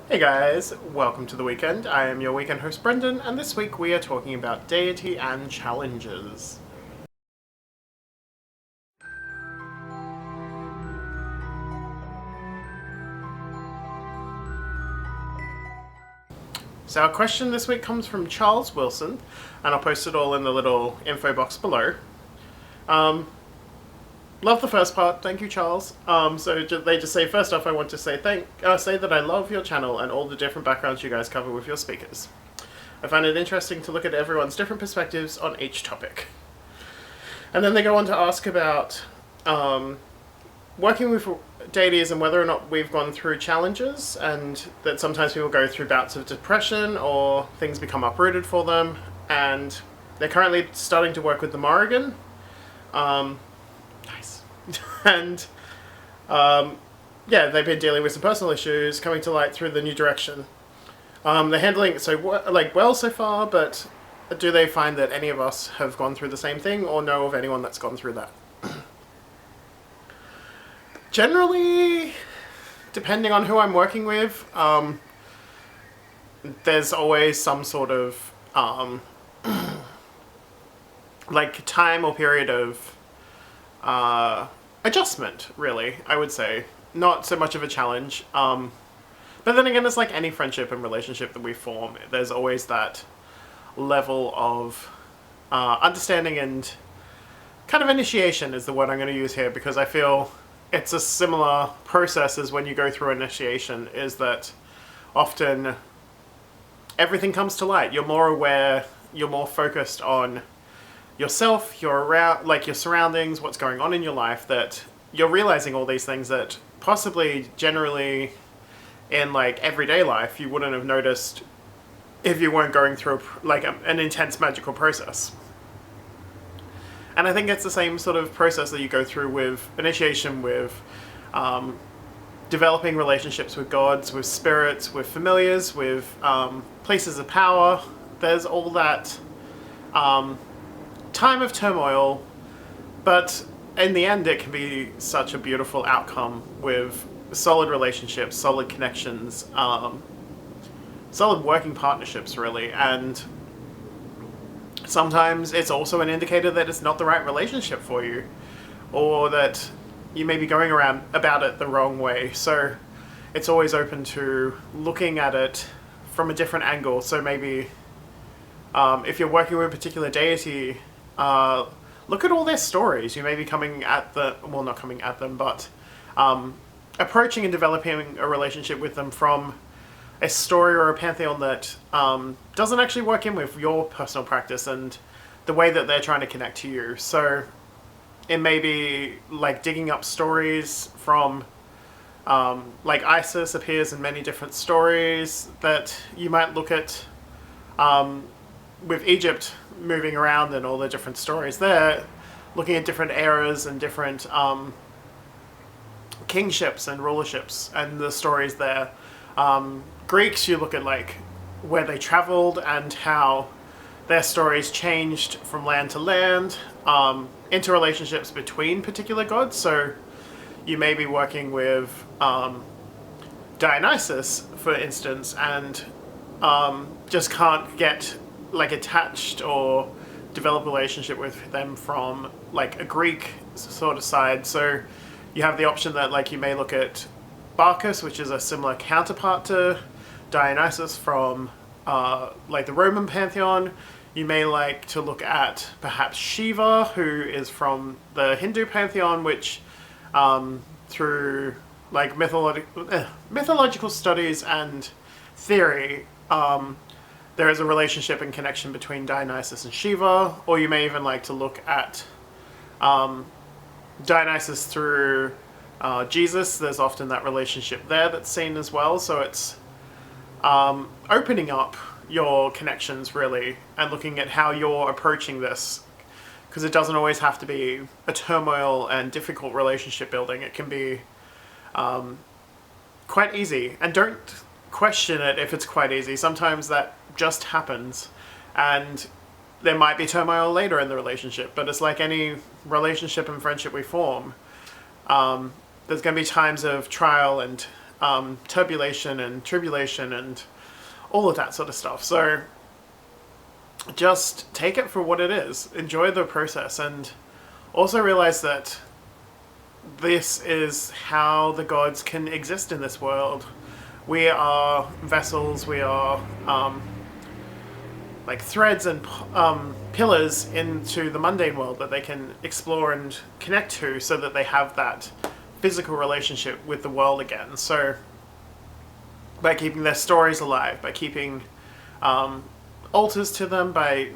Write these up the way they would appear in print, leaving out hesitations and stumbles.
Hey guys, welcome to the weekend. I am your weekend host Brendan, and this week we are talking about deity and challenges. So our question this week comes from Charles Wilson, and I'll post it all in the little info box below. Love the first part, thank you, Charles. They just say, first off, I want to say say that I love your channel and all the different backgrounds you guys cover with your speakers. I find it interesting to look at everyone's different perspectives on each topic. And then they go on to ask about working with deities and whether or not we've gone through challenges, and that sometimes people go through bouts of depression or things become uprooted for them. And they're currently starting to work with the Morrigan. Nice. And yeah, they've been dealing with some personal issues coming to light through the new direction. They're handling it well so far, but do they find that any of us have gone through the same thing or know of anyone that's gone through that? Generally, depending on who I'm working with, there's always some sort of like time or period of adjustment, really, I would say. Not so much of a challenge. But then again, it's like any friendship and relationship that we form. There's always that level of understanding and kind of initiation is the word I'm going to use here, because I feel it's a similar process as when you go through initiation, is that often everything comes to light. You're more aware, you're more focused on yourself, you're around, like your surroundings, what's going on in your life, that you're realizing all these things that possibly generally in like everyday life you wouldn't have noticed if you weren't going through like an intense magical process. And I think it's the same sort of process that you go through with initiation, with developing relationships with gods, with spirits, with familiars, with places of power. There's all that time of turmoil, but in the end it can be such a beautiful outcome with solid relationships, solid connections, solid working partnerships, really. And sometimes it's also an indicator that it's not the right relationship for you, or that you may be going around about it the wrong way. So it's always open to looking at it from a different angle. So maybe if you're working with a particular deity, look at all their stories. You may be coming at not coming at them, but approaching and developing a relationship with them from a story or a pantheon that doesn't actually work in with your personal practice and the way that they're trying to connect to you. So it may be like digging up stories from like Isis appears in many different stories that you might look at with Egypt moving around and all the different stories there, looking at different eras and different kingships and rulerships and the stories there. Greeks, you look at like where they traveled and how their stories changed from land to land, interrelationships between particular gods. So you may be working with Dionysus, for instance, and just can't get like attached or develop a relationship with them from like a Greek sort of side. So you have the option that like you may look at Bacchus, which is a similar counterpart to Dionysus from like the Roman pantheon. You may like to look at perhaps Shiva, who is from the Hindu pantheon, which through like mythological studies and theory, there is a relationship and connection between Dionysus and Shiva. Or you may even like to look at Dionysus through Jesus. There's often that relationship there that's seen as well. So it's opening up your connections, really, and looking at how you're approaching this, because it doesn't always have to be a turmoil and difficult relationship building. It can be quite easy, and don't question it if it's quite easy. Sometimes that just happens, and there might be turmoil later in the relationship, but it's like any relationship and friendship we form. There's going to be times of trial and turbulation and tribulation and all of that sort of stuff. So just take it for what it is. Enjoy the process, and also realize that this is how the gods can exist in this world. We are vessels, we are like threads and pillars into the mundane world that they can explore and connect to, so that they have that physical relationship with the world again. So by keeping their stories alive, by keeping altars to them, by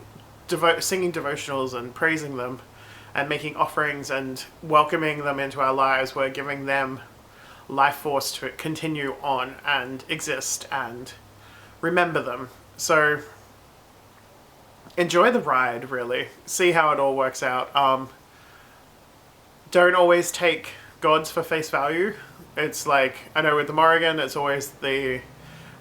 singing devotionals and praising them and making offerings and welcoming them into our lives, we're giving them life force to continue on and exist and remember them. So enjoy the ride, really. See how it all works out. Don't always take gods for face value. It's like, I know with the Morrigan, it's always they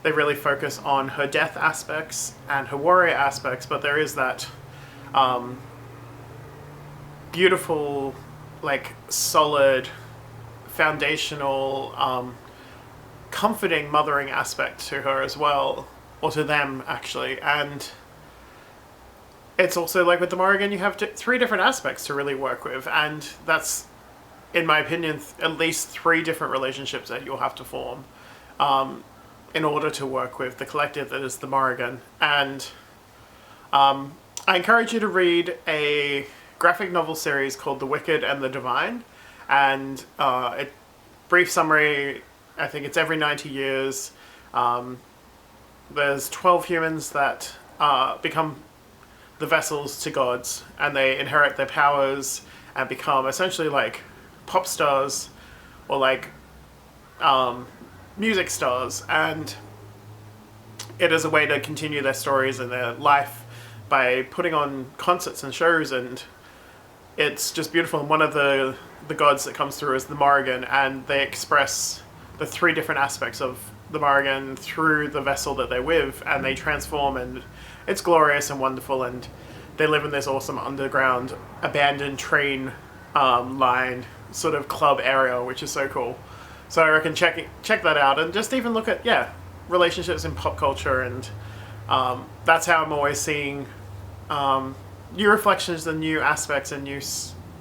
really focus on her death aspects and her warrior aspects, but there is that beautiful, like, solid, foundational, comforting, mothering aspect to her as well, or to them, actually. And it's also like with the Morrigan, you have three different aspects to really work with, and that's, in my opinion, at least 3 different relationships that you'll have to form in order to work with the collective that is the Morrigan. And I encourage you to read a graphic novel series called The Wicked and the Divine, and brief summary, I think it's every 90 years. There's 12 humans that become the vessels to gods, and they inherit their powers and become essentially like pop stars or like music stars, and it is a way to continue their stories and their life by putting on concerts and shows, and it's just beautiful. And one of the gods that comes through is the Morrigan, and they express the 3 different aspects of the Morrigan through the vessel that they're with, and they transform, and it's glorious and wonderful. And they live in this awesome underground abandoned train line sort of club area, which is so cool. So I reckon check that out, and just even look at relationships in pop culture, and that's how I'm always seeing new reflections and new aspects and new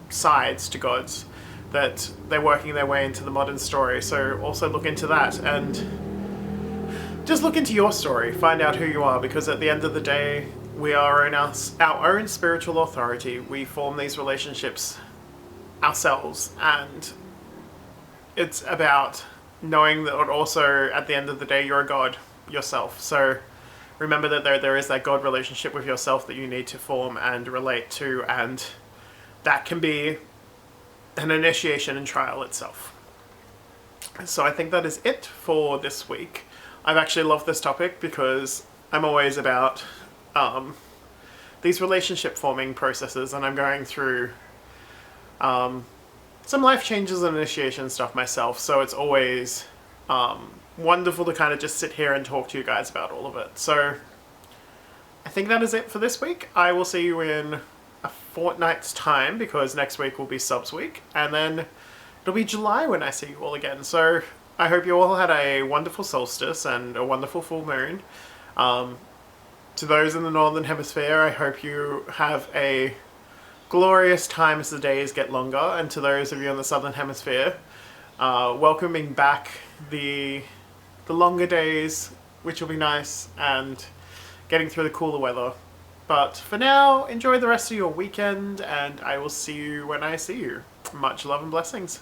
sides to gods, that they're working their way into the modern story. So also look into that, and just look into your story, find out who you are, because at the end of the day, we are in our own spiritual authority. We form these relationships ourselves, and it's about knowing that also at the end of the day, you're a god yourself. So remember that there is that God relationship with yourself that you need to form and relate to, and that can be an initiation and trial itself. So I think that is it for this week. I've actually loved this topic because I'm always about these relationship forming processes, and I'm going through some life changes and initiation stuff myself, so it's always wonderful to kind of just sit here and talk to you guys about all of it. So I think that is it for this week. I will see you in a fortnight's time, because next week will be subs week, and then it'll be July when I see you all again. So I hope you all had a wonderful solstice and a wonderful full moon. To those in the Northern Hemisphere, I hope you have a glorious time as the days get longer, and to those of you in the Southern Hemisphere, welcoming back the longer days, which will be nice, and getting through the cooler weather. But for now, enjoy the rest of your weekend, and I will see you when I see you. Much love and blessings.